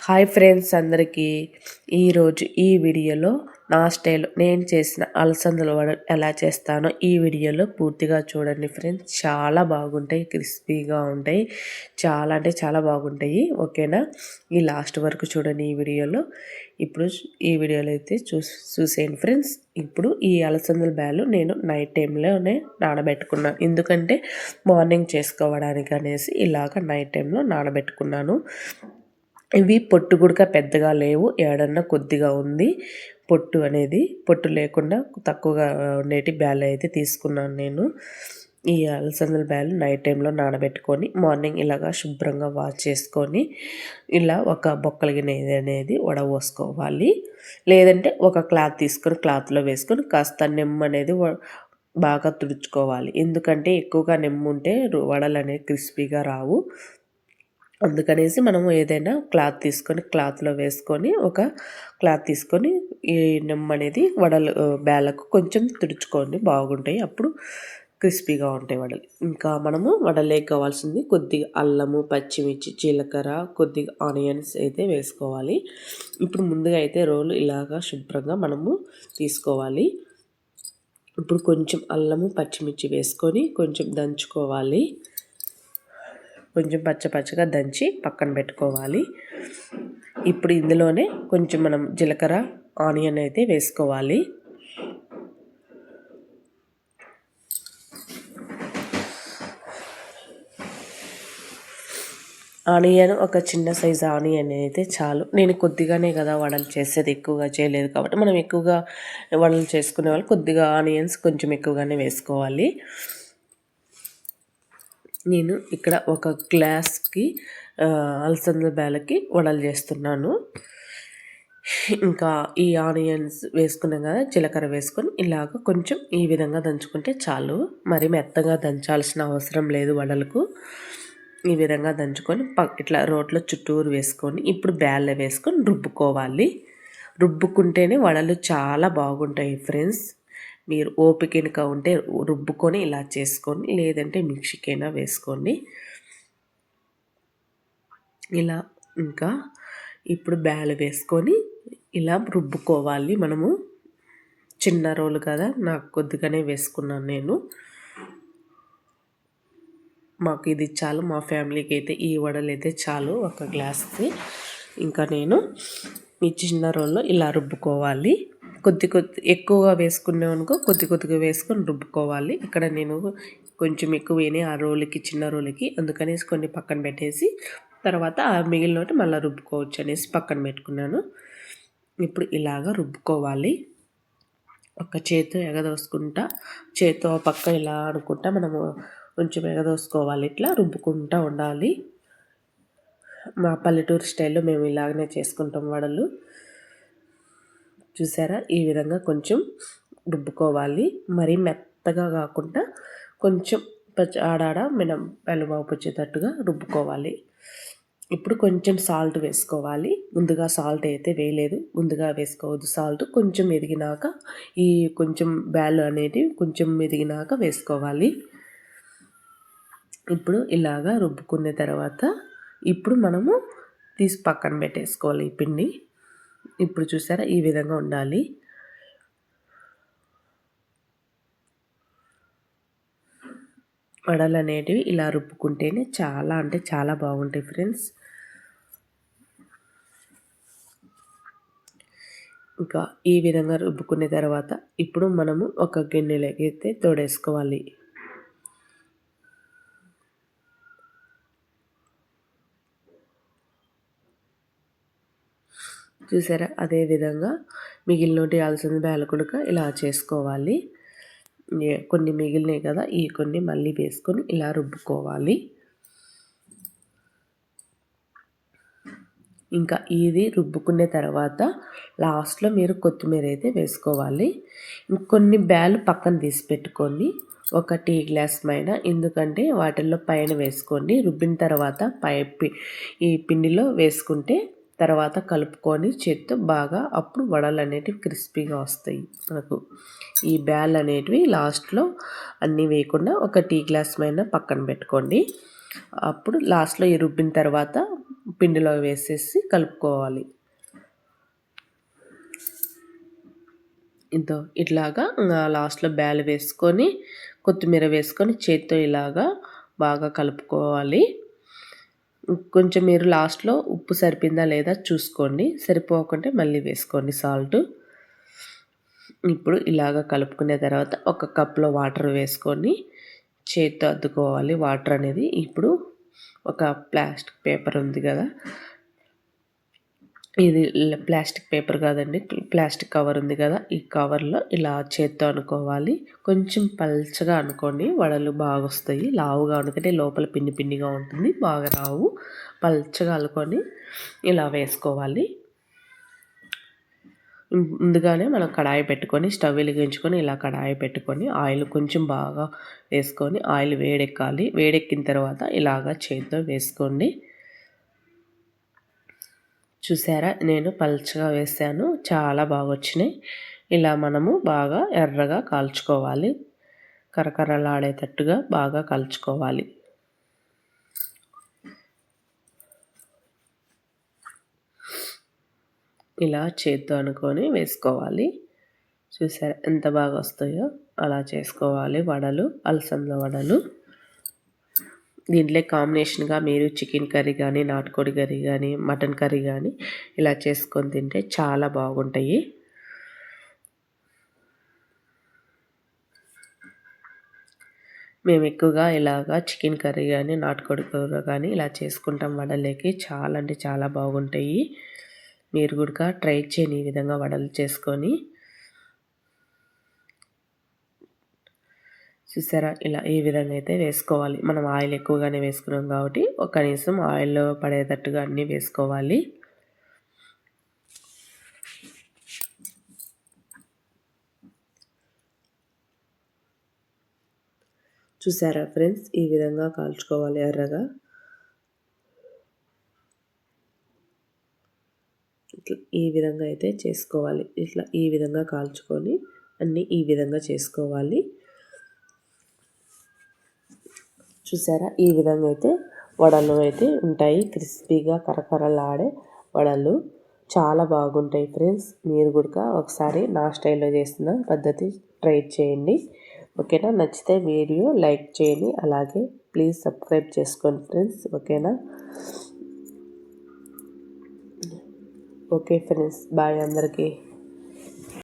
Hi friends అందరికీ ఈరోజు ఈ వీడియోలో నా స్టైల్ నేను చేసిన అలసందల వడలు ఎలా చేస్తానో ఈ వీడియోలో పూర్తిగా చూడండి ఫ్రెండ్స్. చాలా బాగుంటాయి, క్రిస్పీగా ఉంటాయి, చాలా అంటే చాలా బాగుంటాయి. ఓకేనా, ఈ లాస్ట్ వరకు చూడండి ఈ వీడియోలో. ఇప్పుడు ఈ వీడియోలో అయితే చూసేయండి ఫ్రెండ్స్. ఇప్పుడు ఈ అలసందల బ్యాలు నేను నైట్ టైంలోనే నానబెట్టుకున్నాను, ఎందుకంటే మార్నింగ్ చేసుకోవడానికి అనేసి ఇలాగ నైట్ టైంలో నానబెట్టుకున్నాను. ఇవి పొట్టు కూడా పెద్దగా లేవు, ఏడన్నా కొద్దిగా ఉంది పొట్టు అనేది. పొట్టు లేకుండా తక్కువగా ఉండేటి బ్యాలు అయితే తీసుకున్నాను నేను. ఈ అలసందల బ్యాలు నైట్ టైంలో నానబెట్టుకొని మార్నింగ్ ఇలాగా శుభ్రంగా వాష్ చేసుకొని ఇలా ఒక బొక్కల గిన్నె అనేది వడపోసుకోవాలి. లేదంటే ఒక క్లాత్ తీసుకొని క్లాత్లో వేసుకొని కాస్త నెమ్ము అనేది బాగా తుడుచుకోవాలి. ఎందుకంటే ఎక్కువగా నెమ్ము ఉంటే వడలు అనేవి క్రిస్పీగా రావు. అందుకనేసి మనము ఏదైనా క్లాత్ తీసుకొని క్లాత్లో వేసుకొని ఒక క్లాత్ తీసుకొని ఈ నెమ్ము అనేది వడలు బేలకు కొంచెం తుడుచుకోండి, బాగుంటాయి, అప్పుడు క్రిస్పీగా ఉంటాయి వడలు. ఇంకా మనము వడలేకి కావాల్సింది కొద్దిగా అల్లము, పచ్చిమిర్చి, జీలకర్ర, కొద్దిగా ఆనియన్స్ అయితే వేసుకోవాలి. ఇప్పుడు ముందుగా అయితే రోలు ఇలాగా శుభ్రంగా మనము తీసుకోవాలి. ఇప్పుడు కొంచెం అల్లము, పచ్చిమిర్చి వేసుకొని కొంచెం దంచుకోవాలి. కొంచెం పచ్చగా దంచి పక్కన పెట్టుకోవాలి. ఇప్పుడు ఇందులోనే కొంచెం మనం జీలకర్ర, ఆనియన్ అయితే వేసుకోవాలి. ఆనియన్ ఒక చిన్న సైజు ఆనియన్ అయితే చాలు. నేను కొద్దిగానే కదా వడలు చేసేది, ఎక్కువగా చేయలేదు కాబట్టి మనం ఎక్కువగా వడలు చేసుకునే వాళ్ళు కొద్దిగా ఆనియన్స్ కొంచెం ఎక్కువగానే వేసుకోవాలి. నేను ఇక్కడ ఒక గ్లాస్కి అలసంద బ్యాలకి వడలు చేస్తున్నాను. ఇంకా ఈ ఆనియన్స్ వేసుకున్నాం కదా, జీలకర్ర వేసుకొని ఇలాగ కొంచెం ఈ విధంగా దంచుకుంటే చాలు. మరి మెత్తగా దంచాల్సిన అవసరం లేదు వడలకు. ఈ విధంగా దంచుకొని ఇట్లా రోట్లో చుట్టూరు వేసుకొని ఇప్పుడు బ్యాల్లో వేసుకొని రుబ్బుకోవాలి. రుబ్బుకుంటేనే వడలు చాలా బాగుంటాయి ఫ్రెండ్స్. మీరు ఓపికగా ఉంటే రుబ్బుకొని ఇలా చేసుకొని, లేదంటే మిక్సీకైనా వేసుకోండి ఇలా. ఇంకా ఇప్పుడు బ్యాలు వేసుకొని ఇలా రుబ్బుకోవాలి. మనము చిన్న రోలు కదా, నాకు కొద్దిగానే వేసుకున్నాను నేను. మాకు ఇది చాలు, మా ఫ్యామిలీకి అయితే ఈ వడలు అయితే చాలు ఒక గ్లాస్కి. ఇంకా నేను ఈ చిన్న రోల్లో ఇలా రుబ్బుకోవాలి. కొద్ది ఎక్కువగా వేసుకున్నామనుకో కొద్దిగా వేసుకొని రుబ్బుకోవాలి. ఇక్కడ నేను కొంచెం ఎక్కువనే ఆ రోలుకి, చిన్న రోలుకి, అందుకనేసి కొన్ని పక్కన పెట్టేసి తర్వాత ఆ మిగిలినోటి మళ్ళీ రుబ్బుకోవచ్చు అనేసి పక్కన పెట్టుకున్నాను. ఇప్పుడు ఇలాగ రుబ్బుకోవాలి. ఒక చేతితో ఎగదోసుకుంటా, చేతితో పక్క ఇలా అనుకుంటా మనము కొంచెం ఎగదోసుకోవాలి. ఇట్లా రుబ్బుకుంటూ ఉండాలి. మా పల్లెటూరు స్టైల్లో మేము ఇలాగనే చేసుకుంటాం వడలు. చూసారా, ఈ విధంగా కొంచెం రుబ్బుకోవాలి. మరీ మెత్తగా కాకుండా కొంచెం ఆడాడ మనం వెలుబాపు వచ్చేటట్టుగా రుబ్బుకోవాలి. ఇప్పుడు కొంచెం సాల్ట్ వేసుకోవాలి. ముందుగా సాల్ట్ అయితే వేయలేదు, ముందుగా వేసుకోవద్దు సాల్ట్. కొంచెం ఎదిగినాక ఈ కొంచెం బ్యాలు అనేది కొంచెం ఎదిగినాక వేసుకోవాలి. ఇప్పుడు ఇలాగా రుబ్బుకున్న తర్వాత ఇప్పుడు మనము తీసి పక్కన పెట్టేసుకోవాలి ఈ పిండి. ఇప్పుడు చూసారా, ఈ విధంగా ఉండాలి. వడలు అనేటివి ఇలా రుబ్బుకుంటేనే చాలా అంటే చాలా బాగుంటాయి ఫ్రెండ్స్. ఇంకా ఈ విధంగా రుబ్బుకున్న తర్వాత ఇప్పుడు మనము ఒక గిన్నెలోకి అయితే తోడేసుకోవాలి. చూసారా, అదే విధంగా మిగిలినోటి అలసంద బ్యాలు కూడా ఇలా చేసుకోవాలి. కొన్ని మిగిలినాయి కదా, ఈ కొన్ని మళ్ళీ వేసుకొని ఇలా రుబ్బుకోవాలి. ఇంకా ఇది రుబ్బుకునే తర్వాత లాస్ట్లో మీరు కొత్తిమీర అయితే వేసుకోవాలి. ఇంకొన్ని బ్యాలు పక్కన తీసి పెట్టుకొని ఒక టీ గ్లాస్ పైన, ఎందుకంటే వాటిల్లో పైన వేసుకోండి. రుబ్బిన తర్వాత ఈ పిండిలో వేసుకుంటే తర్వాత కలుపుకొని చేత్తో బాగా, అప్పుడు వడలు అనేటివి క్రిస్పీగా వస్తాయి మనకు. ఈ బ్యాల్ అనేటివి లాస్ట్లో అన్నీ వేయకుండా ఒక టీ గ్లాస్ పైన పక్కన పెట్టుకోండి. అప్పుడు లాస్ట్లో ఈ రుబ్బిన తర్వాత పిండిలో వేసేసి కలుపుకోవాలి. ఇంతో ఇట్లాగా లాస్ట్లో బ్యాలు వేసుకొని కొత్తిమీర వేసుకొని చేత్తో ఇలాగా బాగా కలుపుకోవాలి. కొంచెం మీరు లాస్ట్లో ఉప్పు సరిపోయిందా లేదా చూసుకోండి, సరిపోకుంటే మళ్ళీ వేసుకోండి సాల్ట్. ఇప్పుడు ఇలాగ కలుపుకునే తర్వాత ఒక కప్లో వాటర్ వేసుకొని చేత్తో అద్దుకోవాలి వాటర్ అనేది. ఇప్పుడు ఒక ప్లాస్టిక్ పేపర్ ఉంది కదా, ఇది ప్లాస్టిక్ పేపర్ కాదండి, ప్లాస్టిక్ కవర్ ఉంది కదా, ఈ కవర్లో ఇలా చేత్తో అనుకోవాలి. కొంచెం పల్చగా అనుకోండి, వడలు బాగా వస్తాయి. లావుగా అనుకుంటే లోపల పిండి పిండిగా ఉంటుంది, బాగా రావు. పల్చగా అనుకొని ఇలా వేసుకోవాలి. ముందుగానే మనం కడాయి పెట్టుకొని స్టవ్ వెలిగించుకొని ఇలా కడాయి పెట్టుకొని ఆయిల్ కొంచెం బాగా వేసుకొని ఆయిల్ వేడెక్కాలి. వేడెక్కిన తర్వాత ఇలాగా చేత్తో వేసుకోండి. చూసారా, నేను పల్చగా వేసాను, చాలా బాగా వచ్చినాయి. ఇలా మనము బాగా ఎర్రగా కాల్చుకోవాలి, కరకరలాడేటట్టుగా బాగా కాల్చుకోవాలి. ఇలా చేత్తో అనుకొని వేసుకోవాలి. చూసారా ఎంత బాగా వస్తాయో, అలా చేసుకోవాలి వడలు, అలసంద వడలు. దీంట్లో కాంబినేషన్గా మీరు చికెన్ కర్రీ కానీ, నాటుకోడి కర్రీ కానీ, మటన్ కర్రీ కానీ ఇలా చేసుకొని తింటే చాలా బాగుంటాయి. మేము ఎక్కువగా ఇలాగా చికెన్ కర్రీ కానీ, నాటుకోడి కూర కానీ ఇలా చేసుకుంటాం వడలేకి. చాలా అంటే చాలా బాగుంటాయి. మీరు కూడా ట్రై చేయండి ఈ విధంగా వడలు చేసుకొని. చూసారా, ఇలా ఈ విధంగా అయితే వేసుకోవాలి. మనం ఆయిల్ ఎక్కువగానే వేసుకున్నాం కాబట్టి కనీసం ఆయిల్లో పడేటట్టుగా అన్నీ వేసుకోవాలి. చూసారా ఫ్రెండ్స్, ఈ విధంగా కాల్చుకోవాలి ఎర్రగా. ఇట్లా ఈ విధంగా అయితే చేసుకోవాలి. ఇట్లా ఈ విధంగా కాల్చుకొని అన్నీ ఈ విధంగా చేసుకోవాలి. చూసారా, ఈ విధంగా అయితే వడలు అయితే ఉంటాయి, క్రిస్పీగా కరకరలాడే వడలు చాలా బాగుంటాయి ఫ్రెండ్స్. మీరు కూడా ఒకసారి నా స్టైల్లో చేసిన పద్ధతి ట్రై చేయండి. ఓకేనా, నచ్చితే వీడియో లైక్ చేయండి, అలాగే ప్లీజ్ సబ్స్క్రైబ్ చేసుకోండి ఫ్రెండ్స్. ఓకేనా, ఓకే ఫ్రెండ్స్, బాయ్ అందరికీ.